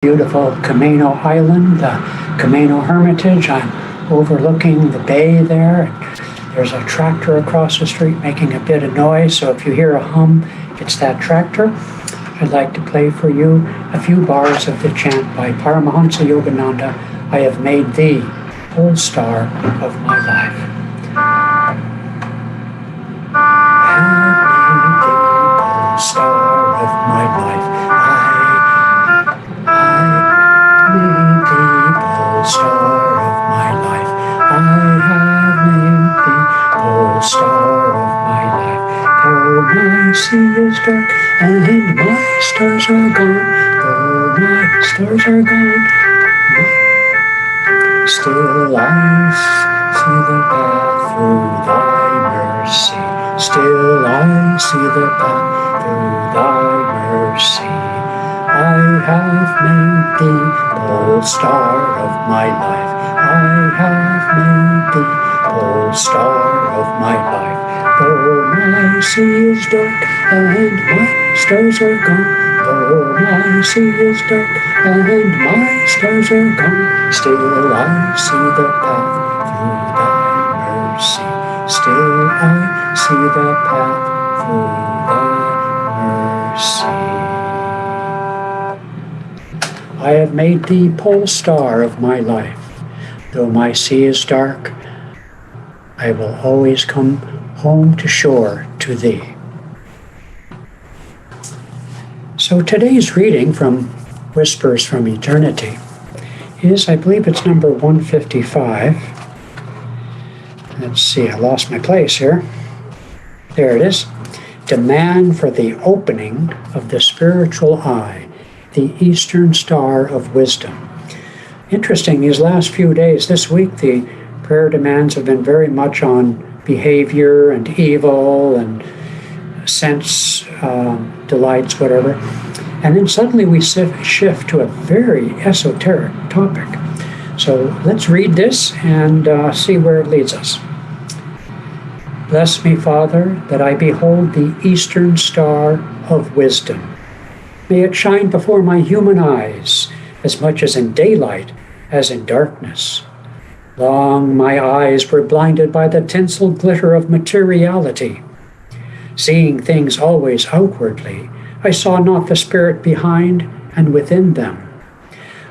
Beautiful Camino Island, the Camino Hermitage. I'm overlooking the bay there. There's a tractor across the street making a bit of noise, so if you hear a hum, it's that tractor. I'd like to play for you a few bars of the chant by Paramahansa Yogananda, I have made thee pole star of my life. Have made thee pole star of my life. Star of my life, I have made thee pole star of my life. Though my sea is dark and my stars are gone, though my stars are gone, still I see the path through thy mercy. Still I see the path through thy mercy. I have made thee pole star of my life. I have made thee pole star of my life. Though my sea is dark and my stars are gone, though my sea is dark and my stars are gone, still I see the path through thy mercy. Still I see the path through thy mercy. I have made thee pole star of my life. Though my sea is dark, I will always come home to shore to thee. So today's reading from Whispers from Eternity is, I believe it's number 155. Let's see, I lost my place here. There it is. Demand for the opening of the spiritual eye, the Eastern Star of Wisdom. Interesting, these last few days, this week, the prayer demands have been very much on behavior and evil and sense delights, whatever. And then suddenly we shift to a very esoteric topic. So let's read this and see where it leads us. Bless me, Father, that I behold the Eastern Star of Wisdom. May it shine before my human eyes, as much as in daylight as in darkness. Long my eyes were blinded by the tinsel glitter of materiality. Seeing things always outwardly, I saw not the spirit behind and within them.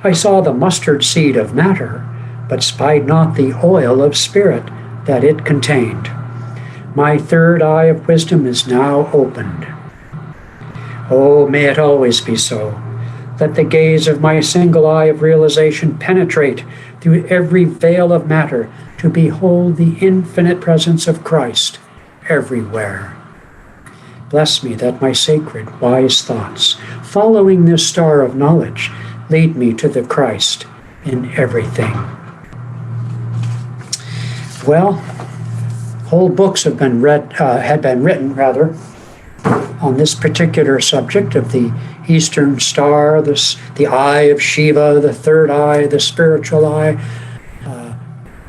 I saw the mustard seed of matter, but spied not the oil of spirit that it contained. My third eye of wisdom is now opened. Oh, may it always be so. Let the gaze of my single eye of realization penetrate through every veil of matter to behold the infinite presence of Christ everywhere. Bless me that my sacred, wise thoughts, following this star of knowledge, lead me to the Christ in everything. Well, whole books had been written on this particular subject of the Eastern Star, the eye of Shiva, the third eye, the spiritual eye,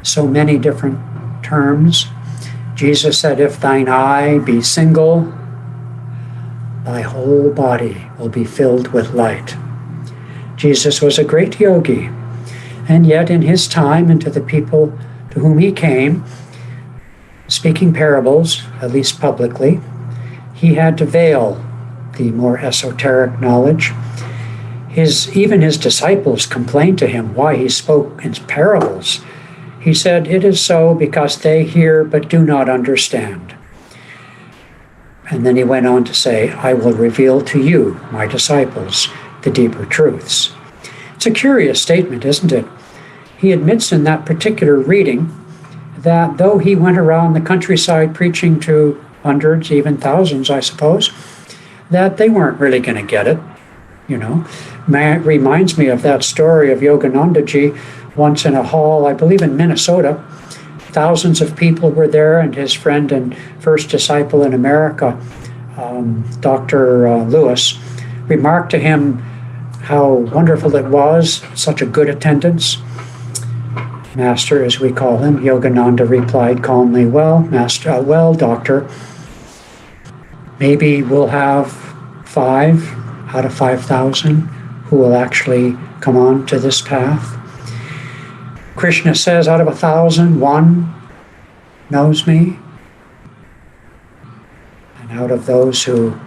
so many different terms. Jesus said, if thine eye be single, thy whole body will be filled with light. Jesus was a great yogi, and yet in his time and to the people to whom he came, speaking parables, at least publicly, he had to veil the more esoteric knowledge. Even his disciples complained to him why he spoke in parables. He said, it is so because they hear but do not understand. And then he went on to say, I will reveal to you, my disciples, the deeper truths. It's a curious statement, isn't it? He admits in that particular reading that though he went around the countryside preaching to hundreds, even thousands, I suppose, that they weren't really going to get it. It reminds me of that story of Yoganandaji once in a hall, I believe in Minnesota. Thousands of people were there, and his friend and first disciple in America, Dr. Lewis, remarked to him how wonderful it was, such a good attendance. Master, as we call him, Yogananda replied calmly, well, Doctor, maybe we'll have 5 out of 5,000 who will actually come on to this path. Krishna says, out of 1,000, one knows me. And out of those who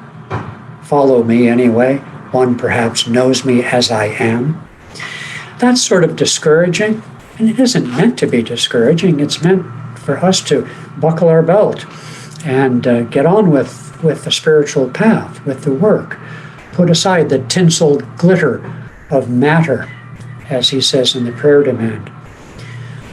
follow me anyway, one perhaps knows me as I am. That's sort of discouraging, and it isn't meant to be discouraging. It's meant for us to buckle our belt and get on with the spiritual path, with the work. Put aside the tinseled glitter of matter, as he says in the prayer demand.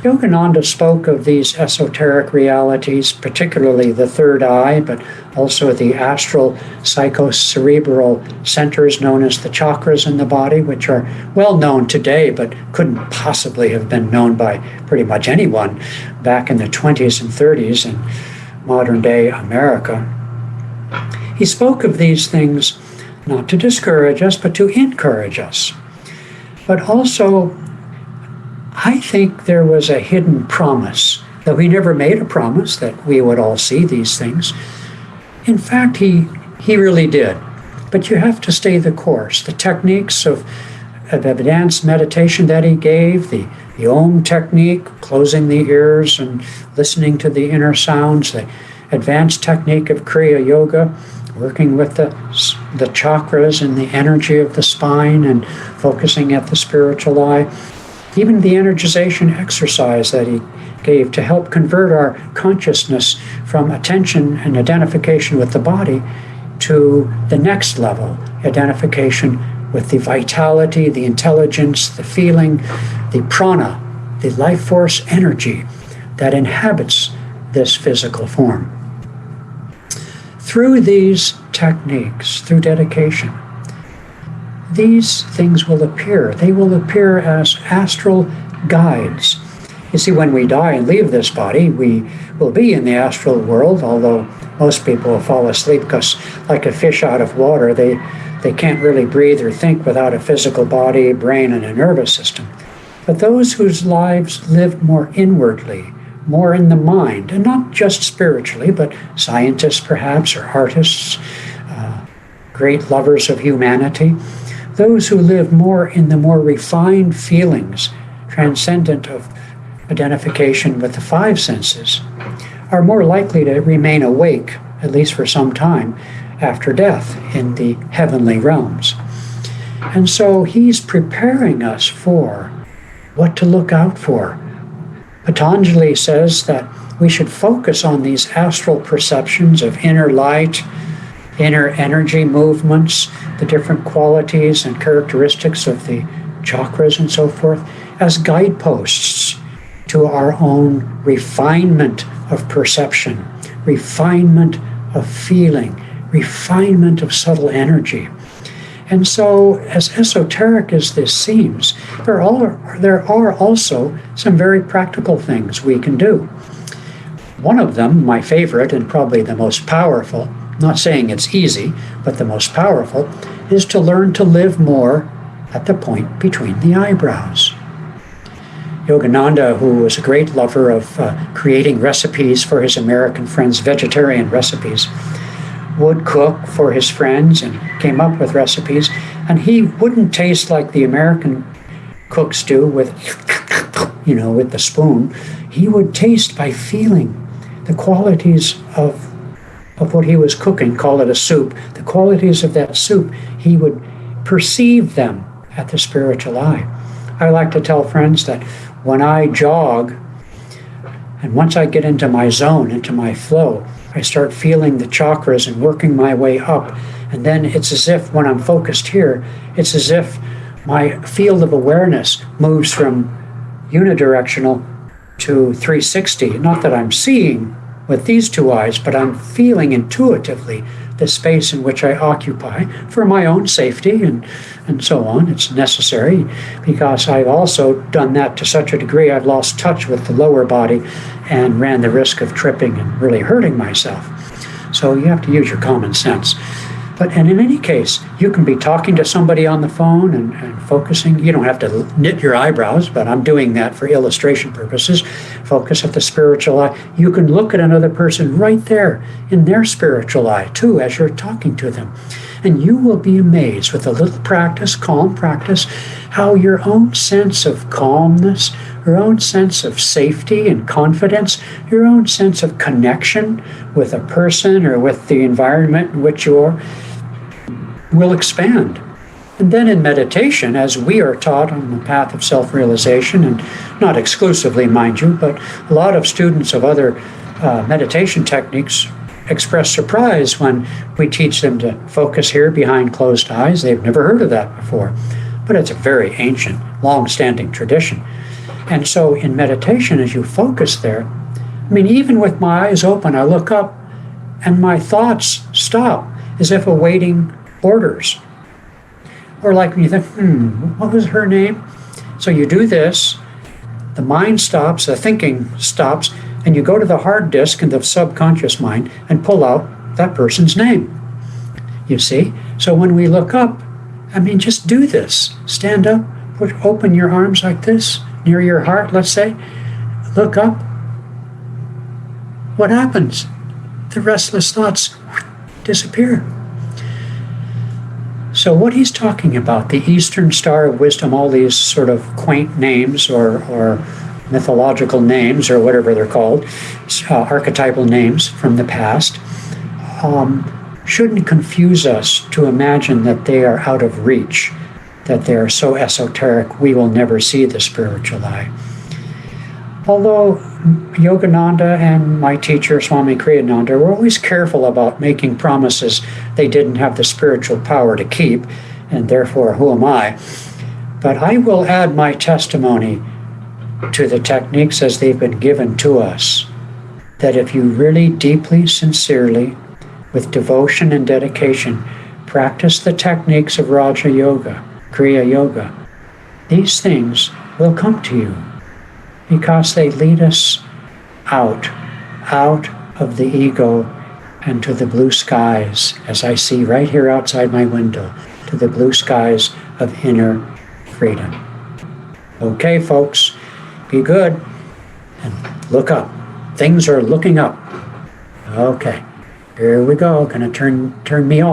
Yogananda spoke of these esoteric realities, particularly the third eye, but also the astral psychocerebral centers known as the chakras in the body, which are well known today, but couldn't possibly have been known by pretty much anyone back in the 20s and 30s in modern day America. He spoke of these things not to discourage us, but to encourage us. But also, I think there was a hidden promise, though he never made a promise that we would all see these things. In fact, he really did. But you have to stay the course. The techniques of advanced meditation that he gave, the Om technique, closing the ears and listening to the inner sounds, the advanced technique of Kriya Yoga, working with the chakras and the energy of the spine and focusing at the spiritual eye. Even the energization exercise that he gave to help convert our consciousness from attention and identification with the body to the next level, identification with the vitality, the intelligence, the feeling, the prana, the life force energy that inhabits this physical form. Through these techniques, through dedication, these things will appear. They will appear as astral guides. You see, when we die and leave this body, we will be in the astral world, although most people will fall asleep because, like a fish out of water, they can't really breathe or think without a physical body, brain, and a nervous system. But those whose lives lived more inwardly, more in the mind, and not just spiritually, but scientists perhaps, or artists, great lovers of humanity, those who live more in the more refined feelings, transcendent of identification with the five senses, are more likely to remain awake, at least for some time, after death in the heavenly realms. And so he's preparing us for what to look out for. Patanjali says that we should focus on these astral perceptions of inner light, inner energy movements, the different qualities and characteristics of the chakras and so forth, as guideposts to our own refinement of perception, refinement of feeling, refinement of subtle energy. And so, as esoteric as this seems, there are also some very practical things we can do. One of them, my favorite and probably the most powerful, not saying it's easy, but the most powerful, is to learn to live more at the point between the eyebrows. Yogananda, who was a great lover of creating recipes for his American friends, vegetarian recipes, would cook for his friends and came up with recipes, and he wouldn't taste like the American cooks do with the spoon. He would taste by feeling the qualities of what he was cooking, call it a soup, the qualities of that soup, he would perceive them at the spiritual eye. I like to tell friends that when I jog, and once I get into my zone, into my flow, I start feeling the chakras and working my way up. And then it's as if when I'm focused here, it's as if my field of awareness moves from unidirectional to 360. Not that I'm seeing with these two eyes, but I'm feeling intuitively the space in which I occupy for my own safety and so on. It's necessary because I've also done that to such a degree I've lost touch with the lower body and ran the risk of tripping and really hurting myself. So you have to use your common sense. And in any case, you can be talking to somebody on the phone and focusing. You don't have to knit your eyebrows, but I'm doing that for illustration purposes. Focus at the spiritual eye. You can look at another person right there in their spiritual eye, too, as you're talking to them. And you will be amazed with a little practice, calm practice, how your own sense of calmness, your own sense of safety and confidence, your own sense of connection with a person or with the environment in which you are will expand. And then in meditation, as we are taught on the path of self-realization, and not exclusively, mind you, but a lot of students of other meditation techniques express surprise when we teach them to focus here behind closed eyes. They've never heard of that before, but it's a very ancient, long-standing tradition. And so in meditation, as you focus there, I mean, even with my eyes open, I look up and my thoughts stop as if awaiting orders. Or like when you think, what was her name? So you do this, the mind stops, the thinking stops, and you go to the hard disk in the subconscious mind and pull out that person's name. You see? So when we look up, I mean, just do this. Stand up, open your arms like this, near your heart, let's say. Look up. What happens? The restless thoughts disappear. So what he's talking about, the Eastern Star of Wisdom, all these sort of quaint names or mythological names or whatever they're called, archetypal names from the past, shouldn't confuse us to imagine that they are out of reach, that they are so esoteric we will never see the spiritual eye. Although Yogananda and my teacher, Swami Kriyananda, were always careful about making promises they didn't have the spiritual power to keep, and therefore, who am I? But I will add my testimony to the techniques as they've been given to us, that if you really deeply, sincerely, with devotion and dedication, practice the techniques of Raja Yoga, Kriya Yoga, these things will come to you, because they lead us out of the ego and to the blue skies, as I see right here outside my window, to the blue skies of inner freedom. Okay, folks, be good and look up. Things are looking up. Okay, here we go. Gonna turn me off.